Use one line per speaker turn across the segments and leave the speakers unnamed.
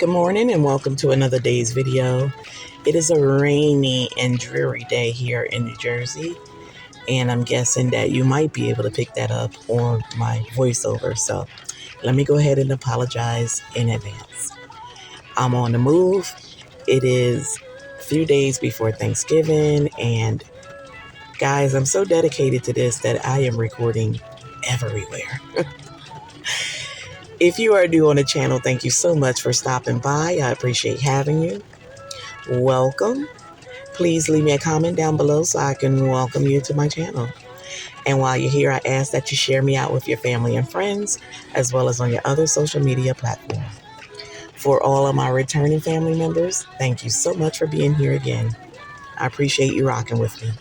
Good morning and welcome to another day's video. It is a rainy and dreary day here in New Jersey, and I'm guessing that you might be able to pick that up on my voiceover. So let me go ahead and apologize in advance. I'm on the move. It is a few days before Thanksgiving, and guys, I'm so dedicated to this that I am recording everywhere. If you are new on the channel, thank you so much for stopping by. I appreciate having you. Welcome. Please leave me a comment down below so I can welcome you to my channel. And while you're here, I ask that you share me out with your family and friends, as well as on your other social media platforms. For all of my returning family members, thank you so much for being here again. I appreciate you rocking with me.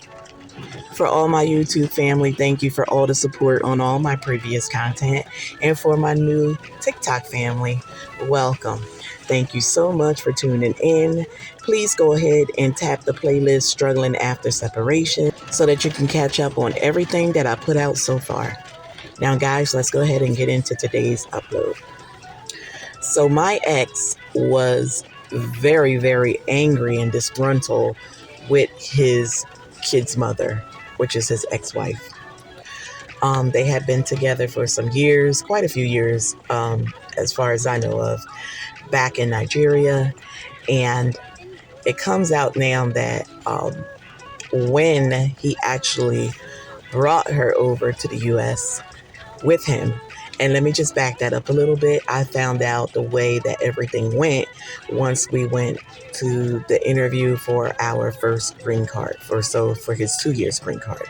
For all my YouTube family, thank you for all the support on all my previous content. And for my new TikTok family, welcome. Thank you so much for tuning in. Please go ahead and tap the playlist Struggling After Separation so that you can catch up on everything that I put out so far. Now, guys, let's go ahead and get into today's upload. So my ex was very, very angry and disgruntled with his kid's mother, which is his ex-wife. They had been together for some years, quite a few years, as far as I know of, back in Nigeria. And it comes out now that when he actually brought her over to the U.S. with him, and let me just back that up a little bit. I found out the way that everything went once we went to the interview for our first green card, for his 2 years green card.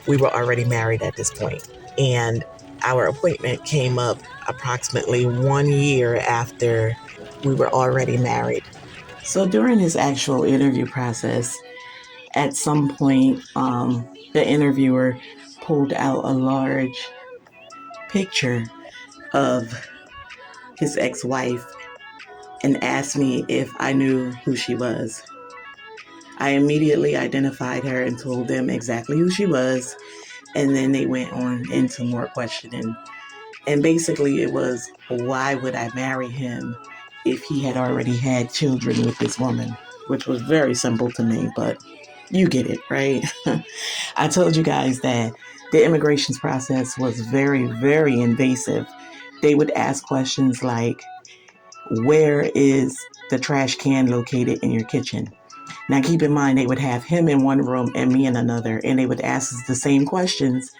We were already married at this point, and our appointment came up approximately 1 year after we were already married. So during his actual interview process, at some point, the interviewer pulled out a large picture of his ex-wife and asked me if I knew who she was. I immediately identified her and told them exactly who she was, and then they went on into more questioning. And basically it was, why would I marry him if he had already had children with this woman? Which was very simple to me, but you get it, right? I told you guys that the immigration process was very, very invasive. They would ask questions like, where is the trash can located in your kitchen? Now, keep in mind, they would have him in one room and me in another, and they would ask us the same questions.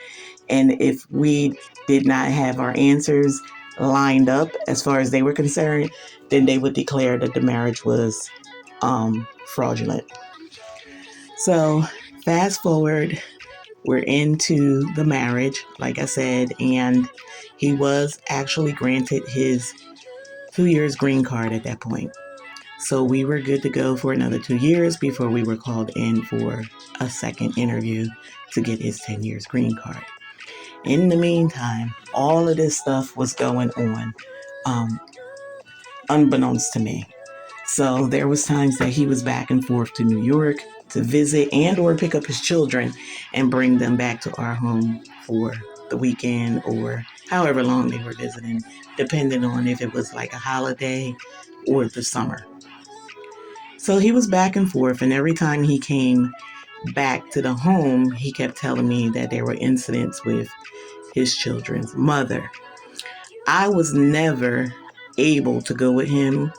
And if we did not have our answers lined up as far as they were concerned, then they would declare that the marriage was fraudulent. So fast forward, we're into the marriage, like I said, and he was actually granted his 2 years green card at that point. So we were good to go for another 2 years before we were called in for a second interview to get his 10 years green card. In the meantime, all of this stuff was going on, unbeknownst to me. So there was times that he was back and forth to New York to visit and or pick up his children and bring them back to our home for the weekend or however long they were visiting, depending on if it was like a holiday or the summer. So he was back and forth, and every time he came back to the home, he kept telling me that there were incidents with his children's mother. I was never able to go with him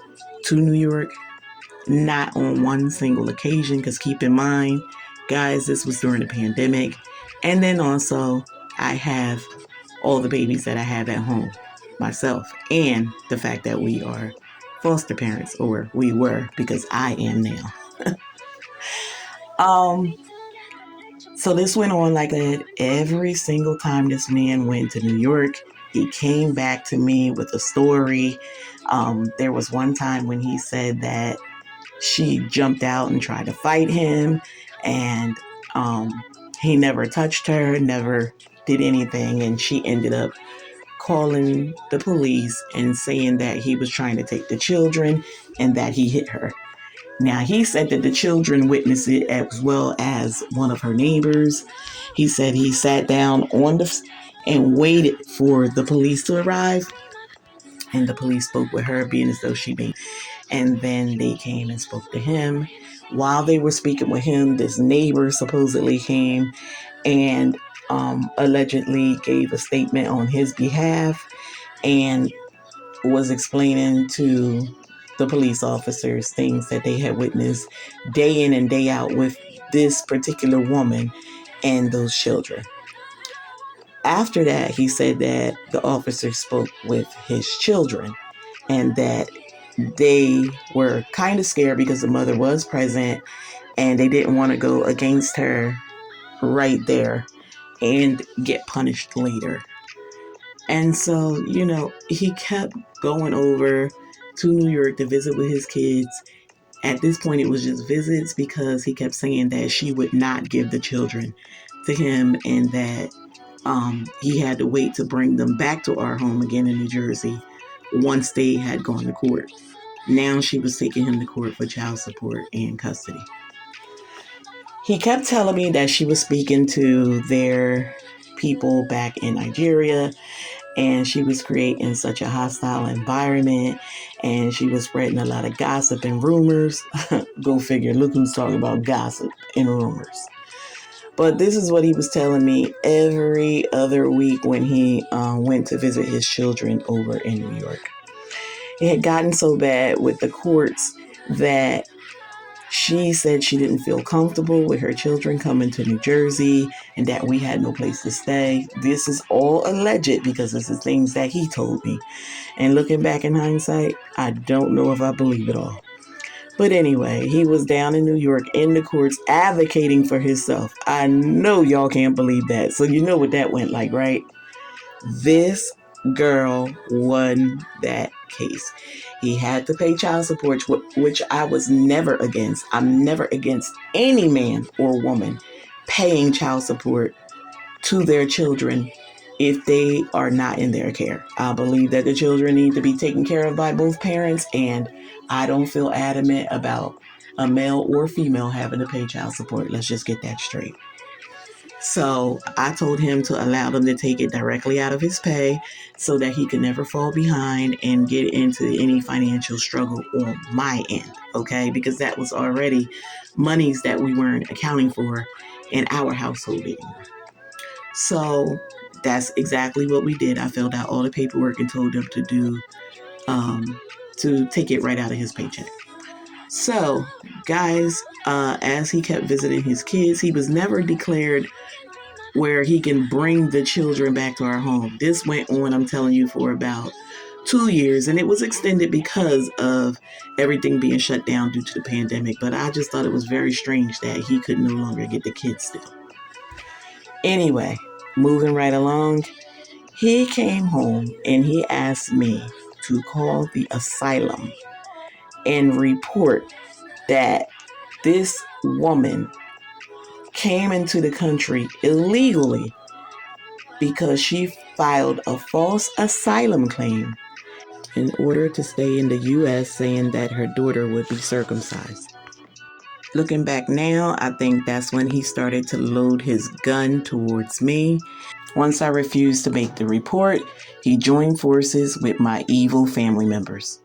to New York, not on one single occasion, because keep in mind, guys, this was during the pandemic. And then also, I have all the babies that I have at home myself, and the fact that we are foster parents, or we were, because I am now. So this went on like that every single time this man went to New York. He came back to me with a story. There was one time when he said that she jumped out and tried to fight him, and he never touched her, never did anything, and she ended up calling the police and saying that he was trying to take the children and that he hit her. Now, he said that the children witnessed it as well as one of her neighbors. He said he sat down and waited for the police to arrive. and the police spoke with her, being as though she made. And then they came and spoke to him. While they were speaking with him, this neighbor supposedly came and allegedly gave a statement on his behalf and was explaining to the police officers things that they had witnessed day in and day out with this particular woman and those children. After that, he said that the officer spoke with his children and that they were kind of scared because the mother was present and they didn't want to go against her right there and get punished later. And so, he kept going over to New York to visit with his kids. At this point, it was just visits because he kept saying that she would not give the children to him and that he had to wait to bring them back to our home again in New Jersey once they had gone to court. Now she was taking him to court for child support and custody. He kept telling me that she was speaking to their people back in Nigeria and she was creating such a hostile environment and she was spreading a lot of gossip and rumors. Go figure, look who's talking about gossip and rumors. But this is what he was telling me every other week when he went to visit his children over in New York. It had gotten so bad with the courts that she said she didn't feel comfortable with her children coming to New Jersey and that we had no place to stay. This is all alleged because this is things that he told me. And looking back in hindsight, I don't know if I believe it all. But anyway, he was down in New York in the courts advocating for himself. I know y'all can't believe that. So you know what that went like, right? This girl won that case. He had to pay child support, which I was never against. I'm never against any man or woman paying child support to their children if they are not in their care. I believe that the children need to be taken care of by both parents, and I don't feel adamant about a male or female having to pay child support. Let's just get that straight. So I told him to allow them to take it directly out of his pay so that he could never fall behind and get into any financial struggle on my end, okay? Because that was already monies that we weren't accounting for in our household anymore. So that's exactly what we did. I filled out all the paperwork and told them to take it right out of his paycheck. So, guys, as he kept visiting his kids, he was never declared where he can bring the children back to our home. This went on, I'm telling you, for about 2 years, and it was extended because of everything being shut down due to the pandemic. But I just thought it was very strange that he could no longer get the kids still. Anyway, moving right along, he came home and he asked me to call the asylum and report that this woman came into the country illegally because she filed a false asylum claim in order to stay in the U.S., saying that her daughter would be circumcised. Looking back now, I think that's when he started to load his gun towards me. Once I refused to make the report, he joined forces with my evil family members.